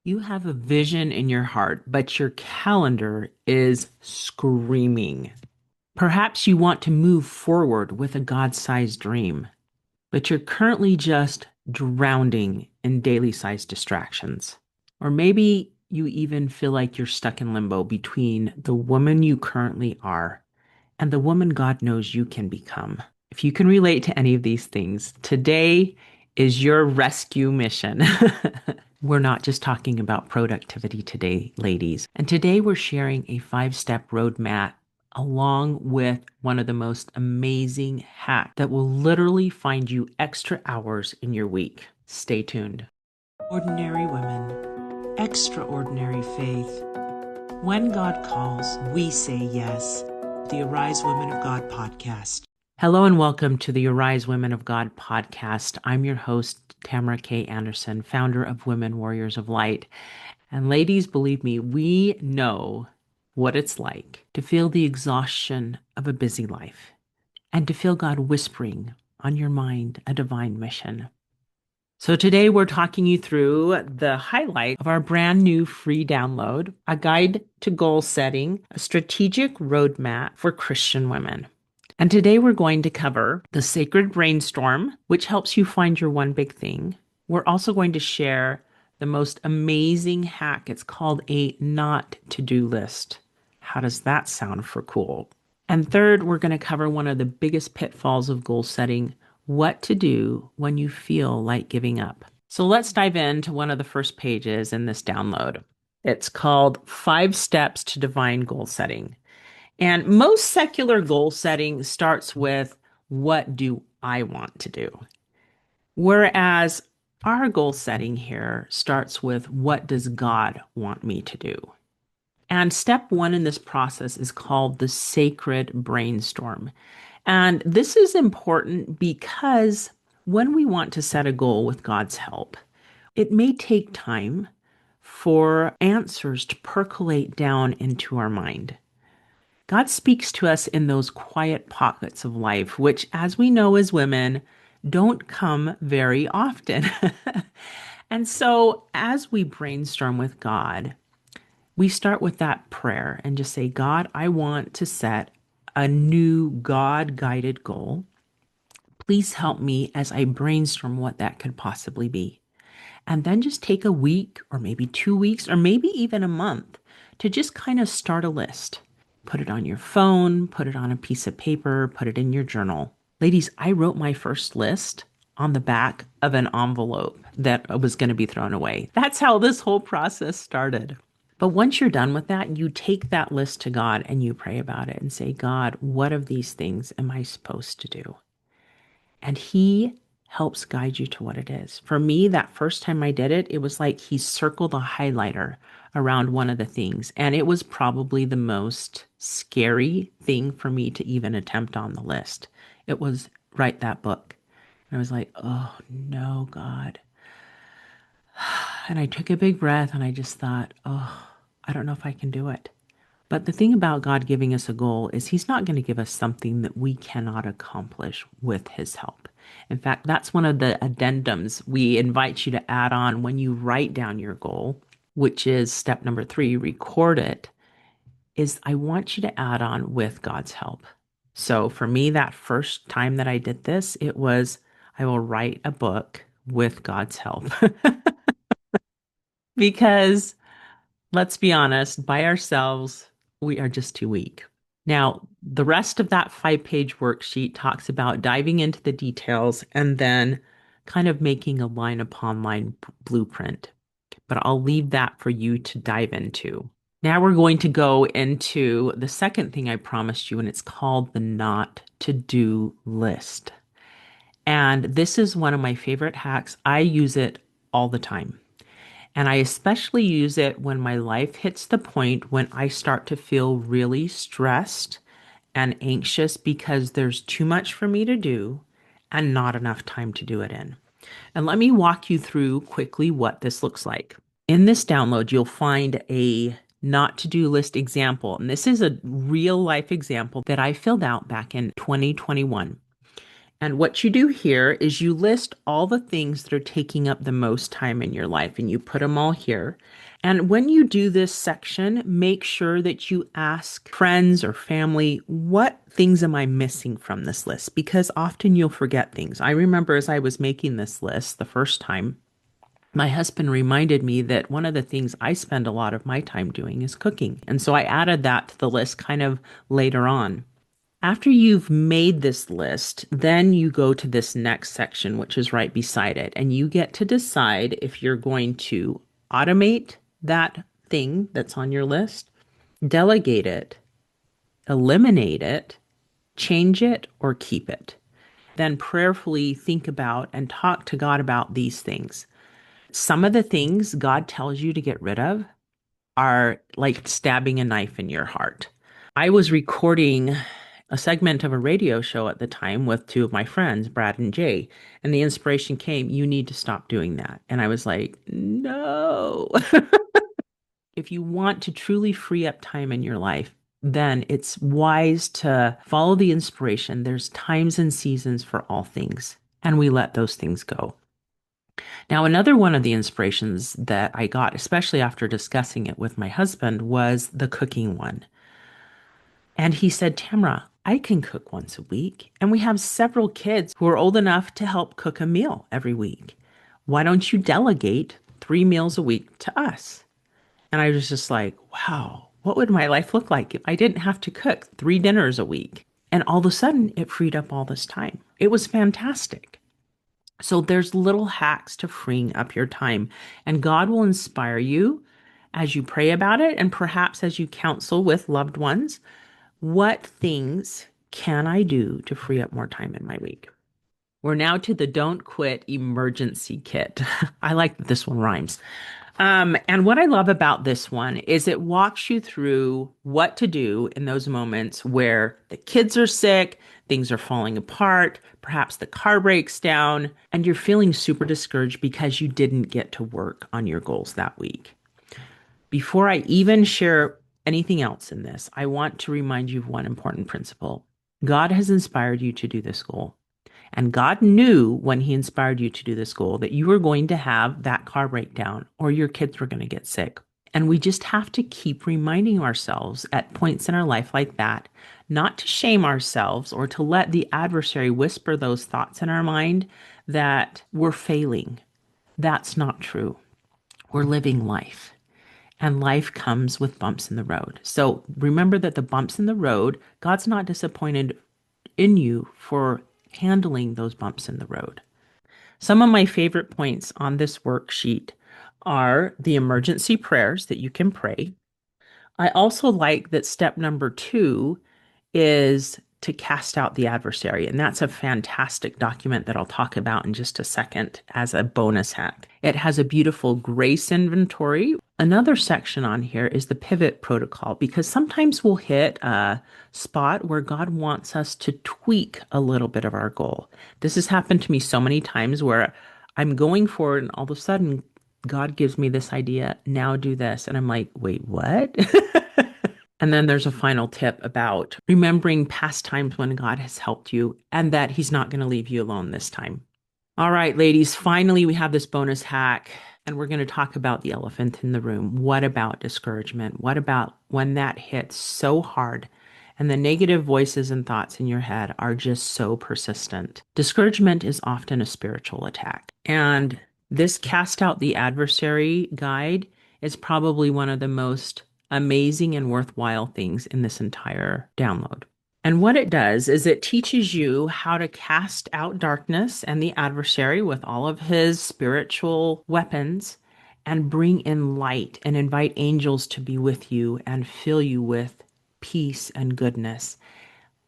You have a vision in your heart, but your calendar is screaming. Perhaps you want to move forward with a God-sized dream, but you're currently just drowning in daily-sized distractions. Or maybe you even feel like you're stuck in limbo between the woman you currently are and the woman God knows you can become. If you can relate to any of these things, today is your rescue mission. We're not just talking about productivity today, ladies. And today we're sharing a 5-step roadmap along with one of the most amazing hacks that will literally find you extra hours in your week. Stay tuned. Ordinary women, extraordinary faith. When God calls, we say yes. The Arise Women of God podcast. Hello and welcome to the Arise Women of God podcast. I'm your host, Tamara K. Anderson, founder of Women Warriors of Light. And ladies, believe me, we know what it's like to feel the exhaustion of a busy life and to feel God whispering on your mind a divine mission. So today we're talking you through the highlight of our brand new free download, a guide to goal setting, a strategic roadmap for Christian women. And today we're going to cover the Sacred Brainstorm, which helps you find your one big thing. We're also going to share the most amazing hack. It's called a not to-do list. How does that sound for cool? And third, we're going to cover one of the biggest pitfalls of goal setting, what to do when you feel like giving up. So let's dive into one of the first pages in this download. It's called 5 Steps to Divine Goal Setting. And most secular goal setting starts with, what do I want to do? Whereas our goal setting here starts with, what does God want me to do? And step 1 in this process is called the Sacred Brainstorm. And this is important because when we want to set a goal with God's help, it may take time for answers to percolate down into our mind. God speaks to us in those quiet pockets of life, which, as we know as women, don't come very often. And so, as we brainstorm with God, we start with that prayer and just say, God, I want to set a new God-guided goal. Please help me as I brainstorm what that could possibly be. And then just take a week or maybe 2 weeks or maybe even a month to just kind of start a list. Put it on your phone, put it on a piece of paper, put it in your journal. Ladies, I wrote my first list on the back of an envelope that was going to be thrown away. That's how this whole process started. But once you're done with that, you take that list to God and you pray about it and say, God, what of these things am I supposed to do? And He helps guide you to what it is. For me, that first time I did it, it was like He circled a highlighter around one of the things. And it was probably the most scary thing for me to even attempt on the list. It was write that book. And I was like, oh no, God. And I took a big breath and I just thought, oh, I don't know if I can do it. But the thing about God giving us a goal is He's not going to give us something that we cannot accomplish with His help. In fact, that's one of the addendums we invite you to add on when you write down your goal, which is step number 3, record it, is I want you to add on with God's help. So for me, that first time that I did this, it was, I will write a book with God's help. Because let's be honest, by ourselves, we are just too weak. Now, the rest of that 5-page worksheet talks about diving into the details and then kind of making a line upon line blueprint. But I'll leave that for you to dive into. Now we're going to go into the second thing I promised you, and it's called the not to do list. And this is one of my favorite hacks. I use it all the time. And I especially use it when my life hits the point when I start to feel really stressed and anxious because there's too much for me to do and not enough time to do it in. And let me walk you through quickly what this looks like. In this download, you'll find a not to-do list example. And this is a real life example that I filled out back in 2021. And what you do here is you list all the things that are taking up the most time in your life and you put them all here. And when you do this section, make sure that you ask friends or family, what things am I missing from this list? Because often you'll forget things. I remember as I was making this list the first time, my husband reminded me that one of the things I spend a lot of my time doing is cooking. And so I added that to the list kind of later on. After you've made this list, then you go to this next section, which is right beside it, and you get to decide if you're going to automate that thing that's on your list, delegate it, eliminate it, change it, or keep it. Then prayerfully think about and talk to God about these things. Some of the things God tells you to get rid of are like stabbing a knife in your heart. I was recording a segment of a radio show at the time with two of my friends, Brad and Jay, and the inspiration came, you need to stop doing that. And I was like, no. If you want to truly free up time in your life, then it's wise to follow the inspiration. There's times and seasons for all things, and we let those things go. Now, another one of the inspirations that I got, especially after discussing it with my husband, was the cooking one. And he said, Tamara, I can cook once a week. And we have several kids who are old enough to help cook a meal every week. Why don't you delegate 3 meals a week to us? And I was just like, wow, what would my life look like if I didn't have to cook 3 dinners a week? And all of a sudden, it freed up all this time. It was fantastic. So there's little hacks to freeing up your time, and God will inspire you as you pray about it and perhaps as you counsel with loved ones. What things can I do to free up more time in my week? We're now to the Don't Quit Emergency Kit. I like that this one rhymes. And what I love about this one is it walks you through what to do in those moments where the kids are sick, things are falling apart, perhaps the car breaks down, and you're feeling super discouraged because you didn't get to work on your goals that week. Before I even share anything else in this, I want to remind you of one important principle. God has inspired you to do this goal. And God knew when He inspired you to do this goal that you were going to have that car breakdown or your kids were going to get sick. And we just have to keep reminding ourselves at points in our life like that, not to shame ourselves or to let the adversary whisper those thoughts in our mind that we're failing. That's not true. We're living life. And life comes with bumps in the road. So remember that the bumps in the road, God's not disappointed in you for handling those bumps in the road. Some of my favorite points on this worksheet are the emergency prayers that you can pray. I also like that step number 2 is to cast out the adversary. And that's a fantastic document that I'll talk about in just a second as a bonus hack. It has a beautiful grace inventory. Another section on here is the pivot protocol, because sometimes we'll hit a spot where God wants us to tweak a little bit of our goal. This has happened to me so many times where I'm going forward and all of a sudden God gives me this idea, now do this. And I'm like, wait, what? And then there's a final tip about remembering past times when God has helped you and that He's not going to leave you alone this time. All right, ladies, finally, we have this bonus hack, and we're going to talk about the elephant in the room. What about discouragement? What about when that hits so hard and the negative voices and thoughts in your head are just so persistent? Discouragement is often a spiritual attack. And this Cast Out the Adversary guide is probably one of the most amazing and worthwhile things in this entire download. And what it does is it teaches you how to cast out darkness and the adversary with all of his spiritual weapons and bring in light and invite angels to be with you and fill you with peace and goodness.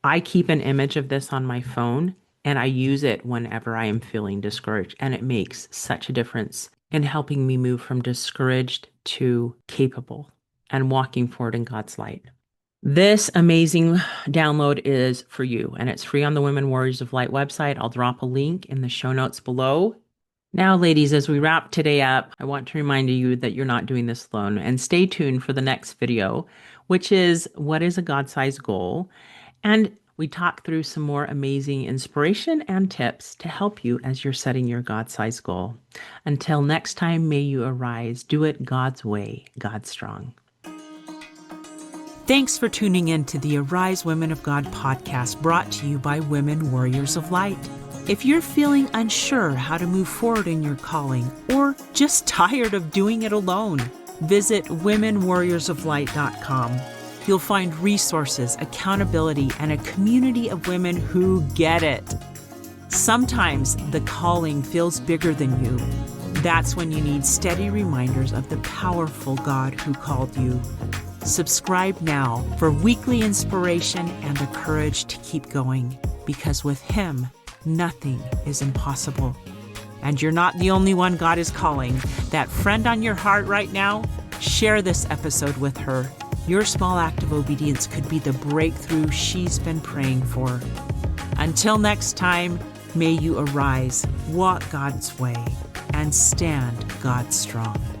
I keep an image of this on my phone and I use it whenever I am feeling discouraged, and it makes such a difference in helping me move from discouraged to capable and walking forward in God's light. This amazing download is for you, and it's free on the Women Warriors of Light website. I'll drop a link in the show notes below. Now, ladies, as we wrap today up, I want to remind you that you're not doing this alone, and stay tuned for the next video, which is what is a God-sized goal? And We talk through some more amazing inspiration and tips to help you as you're setting your God-sized goal. Until next time, may you arise. Do it God's way, God strong. Thanks for tuning in to the Arise Women of God podcast, brought to you by Women Warriors of Light. If you're feeling unsure how to move forward in your calling, or just tired of doing it alone, visit womenwarriorsoflight.com. You'll find resources, accountability, and a community of women who get it. Sometimes the calling feels bigger than you. That's when you need steady reminders of the powerful God who called you. Subscribe now for weekly inspiration and the courage to keep going, because with Him, nothing is impossible. And you're not the only one God is calling. That friend on your heart right now, share this episode with her. Your small act of obedience could be the breakthrough she's been praying for. Until next time, may you arise, walk God's way, and stand God strong.